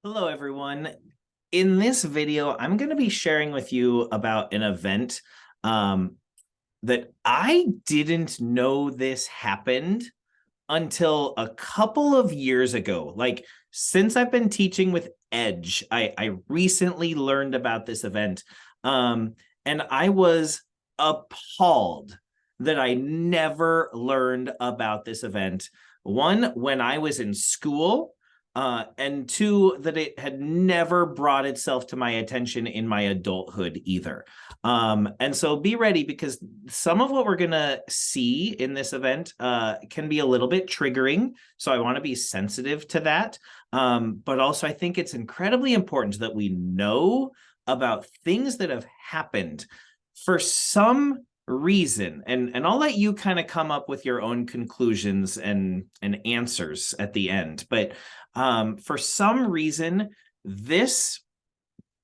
Hello, everyone. In this video, I'm going to be sharing with you about an event that I didn't know this happened until a couple of years ago. Like, since I've been teaching with Edge, I recently learned about this event. And I was appalled that I never learned about this event. One, when I was in school, and two, that it had never brought itself to my attention in my adulthood either. And so be ready, because some of what we're going to see in this event can be a little bit triggering. So I want to be sensitive to that. But also, I think it's incredibly important that we know about things that have happened for some reason. And I'll let you kind of come up with your own conclusions and answers at the end. But for some reason, this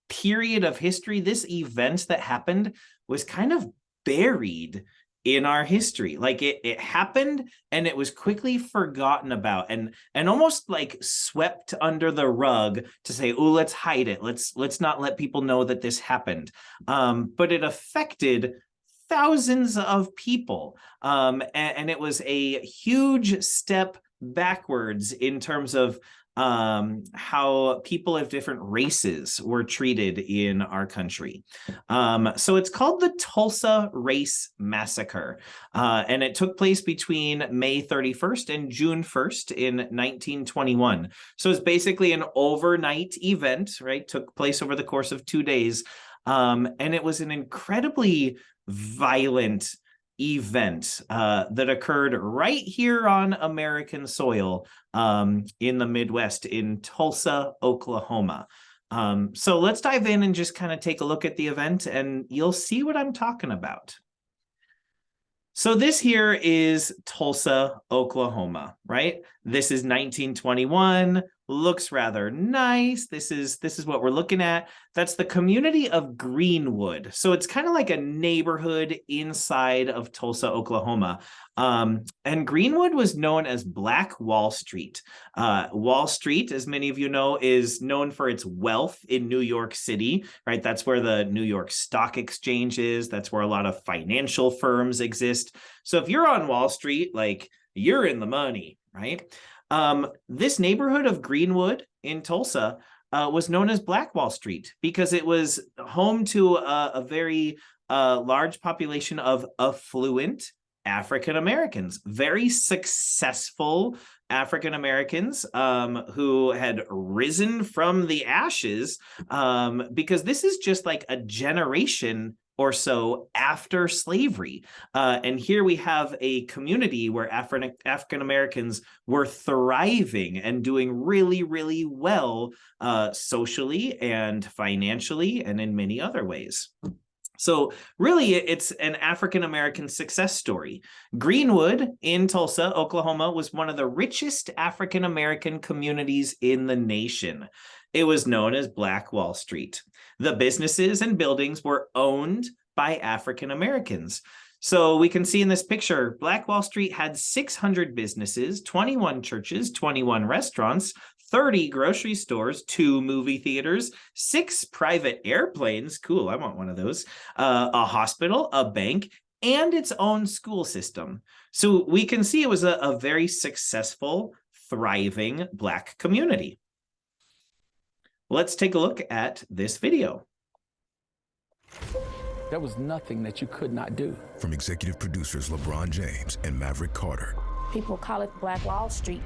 period of history, this event that happened, was kind of buried in our history. Like it happened and it was quickly forgotten about and almost like swept under the rug to say, oh, let's hide it. Let's not let people know that this happened. But it affected thousands of people. And it was a huge step backwards in terms of how people of different races were treated in our country. So it's called the Tulsa Race Massacre, and it took place between May 31st and June 1st in 1921. So it's basically an overnight event, right? Took place over the course of 2 days. And it was an incredibly violent event that occurred right here on American soil in the Midwest, in Tulsa, Oklahoma. So let's dive in and just kind of take a look at the event, and you'll see what I'm talking about. So this here is Tulsa, Oklahoma, right? This is 1921. Looks rather nice. This is what we're looking at. That's the community of Greenwood. So it's kind of like a neighborhood inside of Tulsa, Oklahoma. And Greenwood was known as Black Wall Street. Wall Street, as many of you know, is known for its wealth in New York City, right? That's where the New York Stock Exchange is. That's where a lot of financial firms exist. So if you're on Wall Street, like, you're in the money, right? This neighborhood of Greenwood in Tulsa was known as Black Wall Street because it was home to a very large population of affluent African Americans, very successful African Americans who had risen from the ashes, because this is just like a generation or so after slavery. And here we have a community where African Americans were thriving and doing really, really well socially and financially and in many other ways. So really, it's an African-American success story. Greenwood in Tulsa, Oklahoma, was one of the richest African-American communities in the nation. It was known as Black Wall Street. The businesses and buildings were owned by African Americans. So we can see in this picture, Black Wall Street had 600 businesses, 21 churches, 21 restaurants, 30 grocery stores, 2 movie theaters, 6 private airplanes. Cool, I want one of those. A hospital, a bank, and its own school system. So we can see it was a very successful, thriving Black community. Let's take a look at this video. There was nothing that you could not do. From executive producers LeBron James and Maverick Carter. People call it Black Wall Street.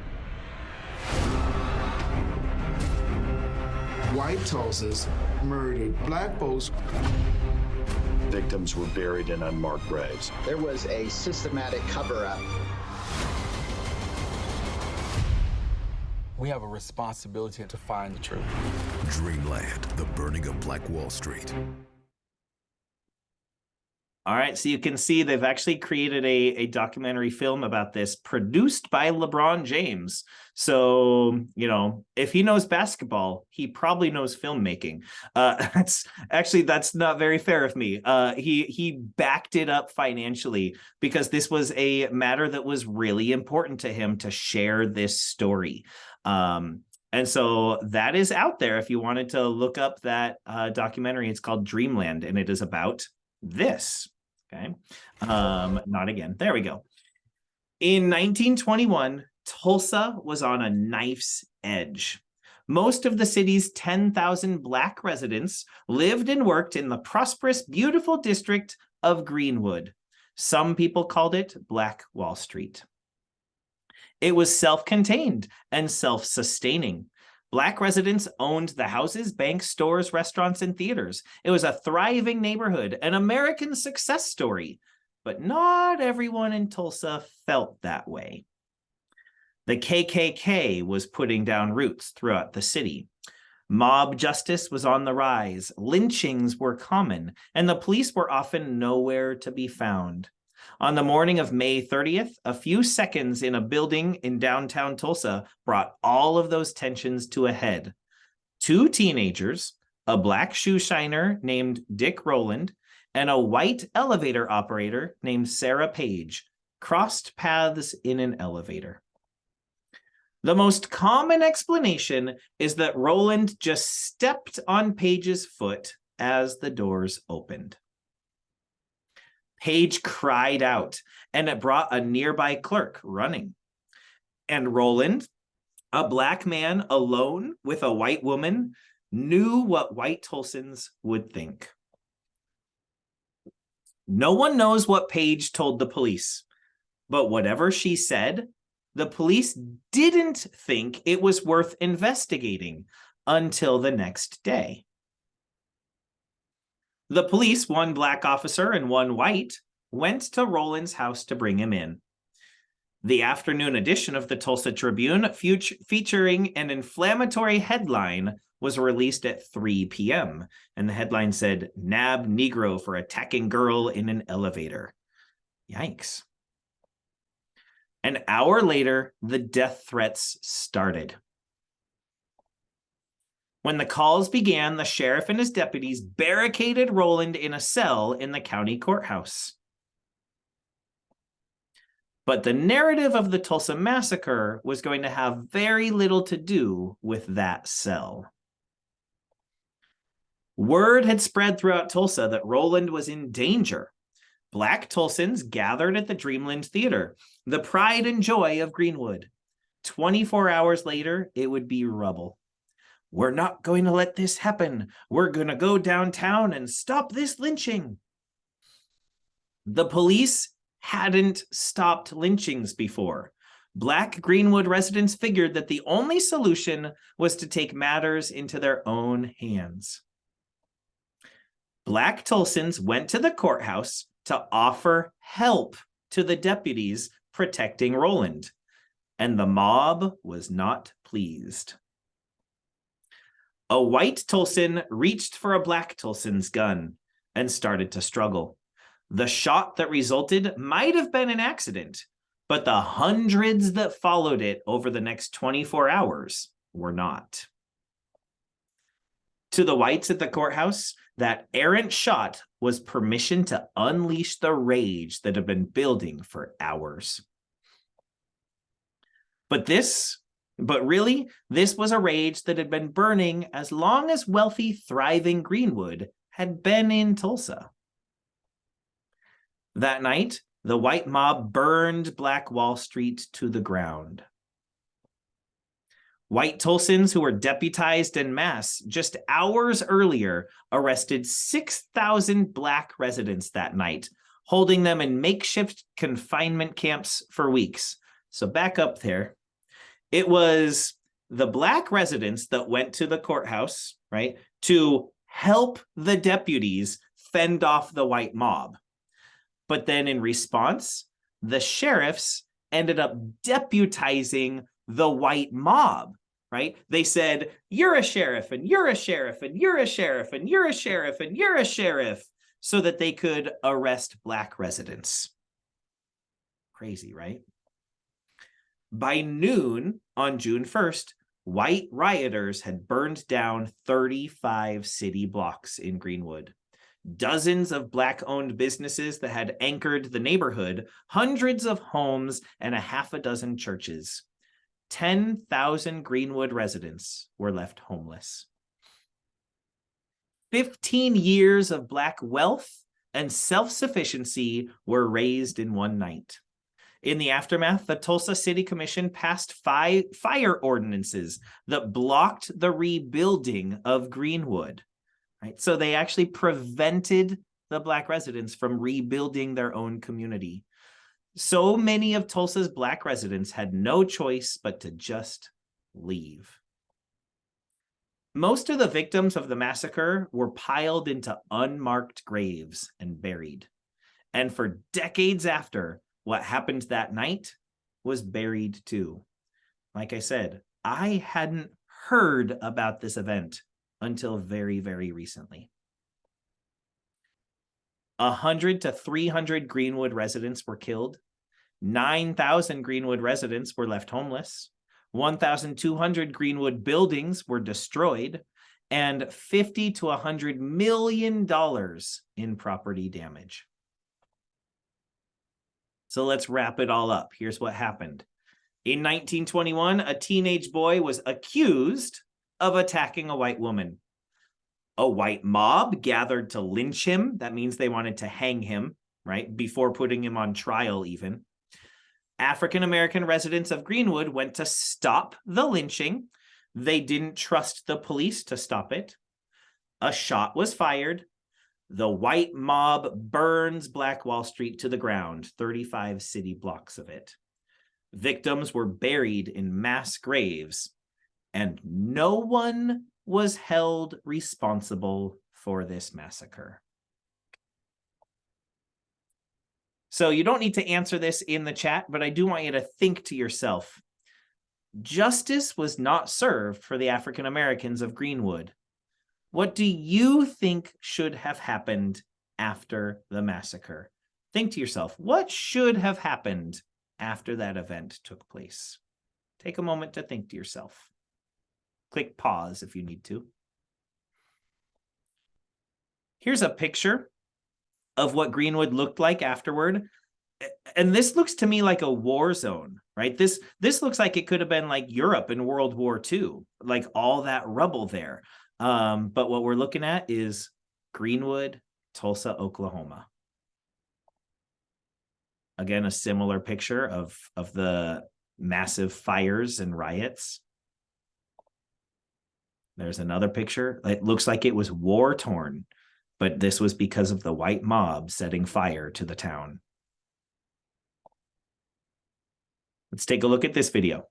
White Tulsas murdered black folks. Victims were buried in unmarked graves. There was a systematic cover-up. We have a responsibility to find the truth. Dreamland, the burning of Black Wall Street. All right, so you can see they've actually created a documentary film about this, produced by LeBron James. So, you know, if he knows basketball, he probably knows filmmaking. That's not very fair of me. He backed it up financially because this was a matter that was really important to him to share this story. And so that is out there if you wanted to look up that documentary. It's called Dreamland, and it is about this. Okay. Not again. There we go. In 1921, Tulsa was on a knife's edge. Most of the city's 10,000 Black residents lived and worked in the prosperous, beautiful district of Greenwood. Some people called it Black Wall Street. It was self-contained and self-sustaining. Black residents owned the houses, banks, stores, restaurants, and theaters. It was a thriving neighborhood, an American success story. But not everyone in Tulsa felt that way. The KKK was putting down roots throughout the city. Mob justice was on the rise, lynchings were common, and the police were often nowhere to be found. On the morning of May 30th, a few seconds in a building in downtown Tulsa brought all of those tensions to a head. Two teenagers, a black shoe shiner named Dick Rowland, and a white elevator operator named Sarah Page, crossed paths in an elevator. The most common explanation is that Rowland just stepped on Page's foot as the doors opened. Page cried out, and it brought a nearby clerk running. And Rowland, a black man alone with a white woman, knew what white Tulsans would think. No one knows what Page told the police, but whatever she said, the police didn't think it was worth investigating until the next day. The police, one black officer and one white, went to Rowland's house to bring him in. The afternoon edition of the Tulsa Tribune, featuring an inflammatory headline, was released at 3 p.m. And the headline said, "Nab Negro for attacking girl in an elevator." Yikes. An hour later, the death threats started. When the calls began, the sheriff and his deputies barricaded Rowland in a cell in the county courthouse. But the narrative of the Tulsa Massacre was going to have very little to do with that cell. Word had spread throughout Tulsa that Rowland was in danger. Black Tulsans gathered at the Dreamland Theater, the pride and joy of Greenwood. 24 hours later, it would be rubble. "We're not going to let this happen. We're going to go downtown and stop this lynching." The police hadn't stopped lynchings before. Black Greenwood residents figured that the only solution was to take matters into their own hands. Black Tulsans went to the courthouse to offer help to the deputies protecting Rowland, and the mob was not pleased. A white Tulsan reached for a black Tulsan's gun and started to struggle. The shot that resulted might have been an accident, but the hundreds that followed it over the next 24 hours were not. To the whites at the courthouse, that errant shot was permission to unleash the rage that had been building for hours. But really, this was a rage that had been burning as long as wealthy, thriving Greenwood had been in Tulsa. That night, the white mob burned Black Wall Street to the ground. White Tulsans who were deputized en masse just hours earlier arrested 6,000 black residents that night, holding them in makeshift confinement camps for weeks. So back up there. It was the black residents that went to the courthouse, right, to help the deputies fend off the white mob. But then in response, the sheriffs ended up deputizing the white mob, right? They said, "You're a sheriff, and you're a sheriff, and you're a sheriff, and you're a sheriff, and you're a sheriff," so that they could arrest black residents. Crazy, right? By noon on June 1st, white rioters had burned down 35 city blocks in Greenwood. Dozens of black-owned businesses that had anchored the neighborhood, hundreds of homes, and a half a dozen churches. 10,000 Greenwood residents were left homeless. 15 years of Black wealth and self-sufficiency were razed in one night. In the aftermath, the Tulsa City Commission passed fire ordinances that blocked the rebuilding of Greenwood. Right? So they actually prevented the Black residents from rebuilding their own community. So many of Tulsa's Black residents had no choice but to just leave. Most of the victims of the massacre were piled into unmarked graves and buried. And for decades after, what happened that night was buried too. Like I said, I hadn't heard about this event until very, very recently. 100 to 300 Greenwood residents were killed. 9,000 Greenwood residents were left homeless. 1,200 Greenwood buildings were destroyed, and $50 to $100 million in property damage. So let's wrap it all up. Here's what happened. In 1921, a teenage boy was accused of attacking a white woman. A white mob gathered to lynch him. That means they wanted to hang him, right? Before putting him on trial even. African-American residents of Greenwood went to stop the lynching. They didn't trust the police to stop it. A shot was fired. The white mob burns Black Wall Street to the ground, 35 city blocks of it. Victims were buried in mass graves, and no one was held responsible for this massacre. So you don't need to answer this in the chat, but I do want you to think to yourself, justice was not served for the African Americans of Greenwood. What do you think should have happened after the massacre? Think to yourself, what should have happened after that event took place? Take a moment to think to yourself. Click pause if you need to. Here's a picture of what Greenwood looked like afterward. And this looks to me like a war zone, right? This looks like it could have been like Europe in World War II, like all that rubble there. But what we're looking at is Greenwood, Tulsa, Oklahoma. Again, a similar picture of the massive fires and riots. There's another picture. It looks like it was war-torn, but this was because of the white mob setting fire to the town. Let's take a look at this video.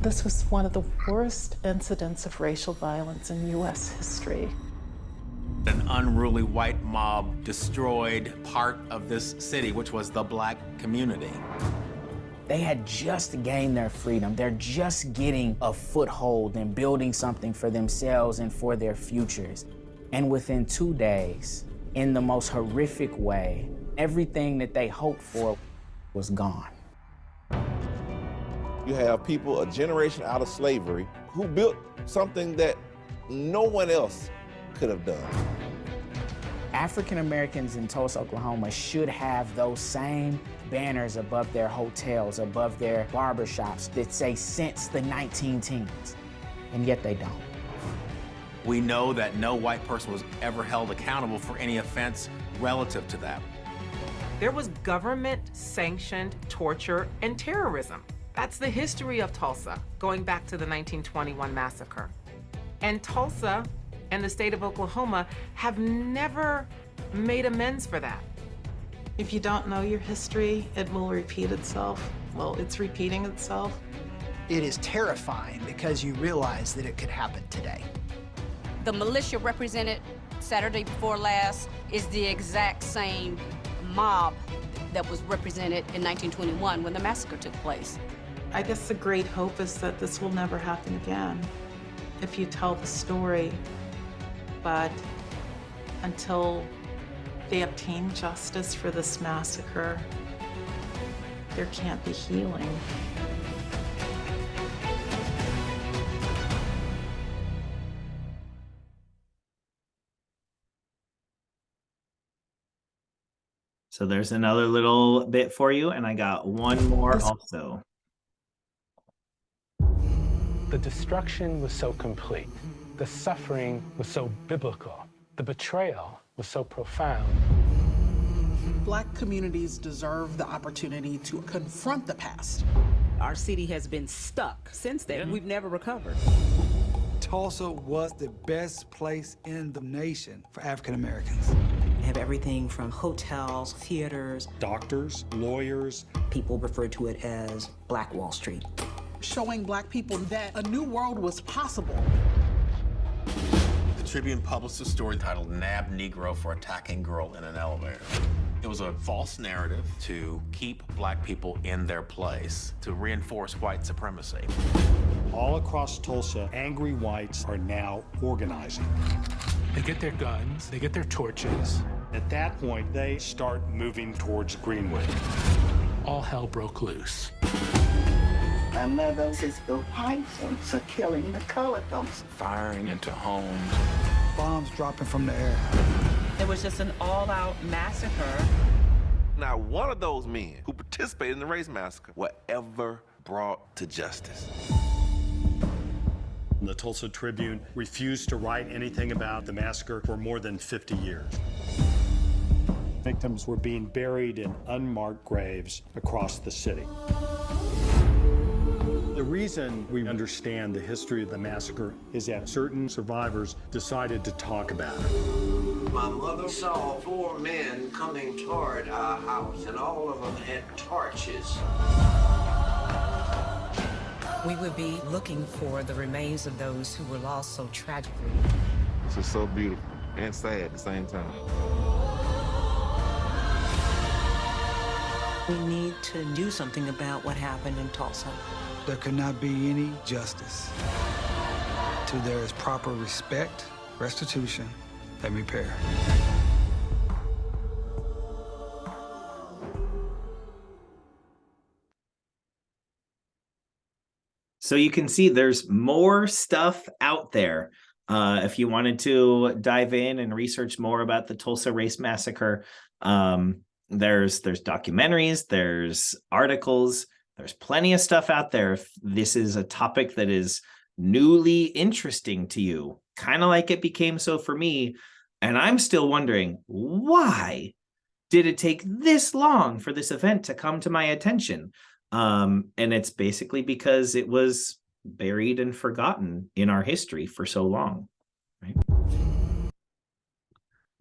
This was one of the worst incidents of racial violence in U.S. history. An unruly white mob destroyed part of this city, which was the Black community. They had just gained their freedom. They're just getting a foothold and building something for themselves and for their futures. And within 2 days, in the most horrific way, everything that they hoped for was gone. You have people a generation out of slavery who built something that no one else could have done. African Americans in Tulsa, Oklahoma should have those same banners above their hotels, above their barbershops that say since the 19-teens, and yet they don't. We know that no white person was ever held accountable for any offense relative to that. There was government-sanctioned torture and terrorism. That's the history of Tulsa, going back to the 1921 massacre. And Tulsa and the state of Oklahoma have never made amends for that. If you don't know your history, it will repeat itself. Well, it's repeating itself. It is terrifying because you realize that it could happen today. The militia represented Saturday before last is the exact same mob that was represented in 1921 when the massacre took place. I guess the great hope is that this will never happen again if you tell the story. But until they obtain justice for this massacre, there can't be healing. So there's another little bit for you, and I got one more also. The destruction was so complete. The suffering was so biblical. The betrayal was so profound. Black communities deserve the opportunity to confront the past. Our city has been stuck since then. We've never recovered. Tulsa was the best place in the nation for African Americans. We have everything from hotels, theaters, doctors, lawyers. People refer to it as Black Wall Street. Showing Black people that a new world was possible. The Tribune published a story titled "Nab Negro for Attacking Girl in an Elevator." It was a false narrative to keep Black people in their place, to reinforce white supremacy. All across Tulsa, angry whites are now organizing. They get their guns, they get their torches. At that point, they start moving towards Greenwood. All hell broke loose. My mother says the white folks are killing the colored folks. Firing into homes. Bombs dropping from the air. It was just an all-out massacre. Not one of those men who participated in the race massacre were ever brought to justice. The Tulsa Tribune refused to write anything about the massacre for more than 50 years. Victims were being buried in unmarked graves across the city. The reason we understand the history of the massacre is that certain survivors decided to talk about it. My mother saw 4 men coming toward our house, and all of them had torches. We would be looking for the remains of those who were lost so tragically. This is so beautiful and sad at the same time. We need to do something about what happened in Tulsa. There could not be any justice till there is proper respect, restitution, and repair. So you can see there's more stuff out there. If you wanted to dive in and research more about the Tulsa Race Massacre, there's documentaries, there's articles, there's plenty of stuff out there. If this is a topic that is newly interesting to you, kind of like it became so for me, and I'm still wondering, why did it take this long for this event to come to my attention? And it's basically because it was buried and forgotten in our history for so long, right?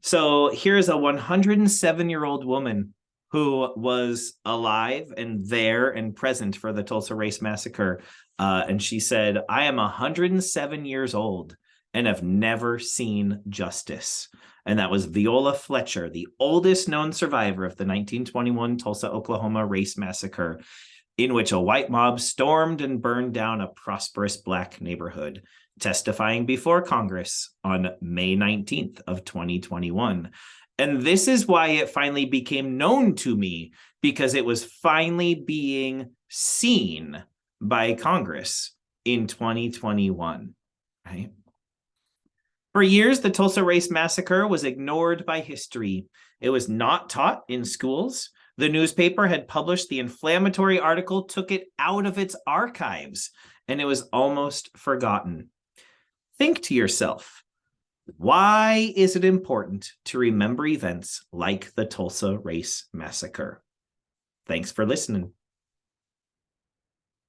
So here's a 107-year-old woman who was alive and there and present for the Tulsa Race Massacre. And she said, "I am 107 years old and have never seen justice." And that was Viola Fletcher, the oldest known survivor of the 1921 Tulsa, Oklahoma Race Massacre, in which a white mob stormed and burned down a prosperous Black neighborhood, testifying before Congress on May 19th of 2021. And this is why it finally became known to me, because it was finally being seen by Congress in 2021, right? For years, the Tulsa Race Massacre was ignored by history. It was not taught in schools. The newspaper had published the inflammatory article, took it out of its archives, and it was almost forgotten. Think to yourself, why is it important to remember events like the Tulsa Race Massacre? Thanks for listening.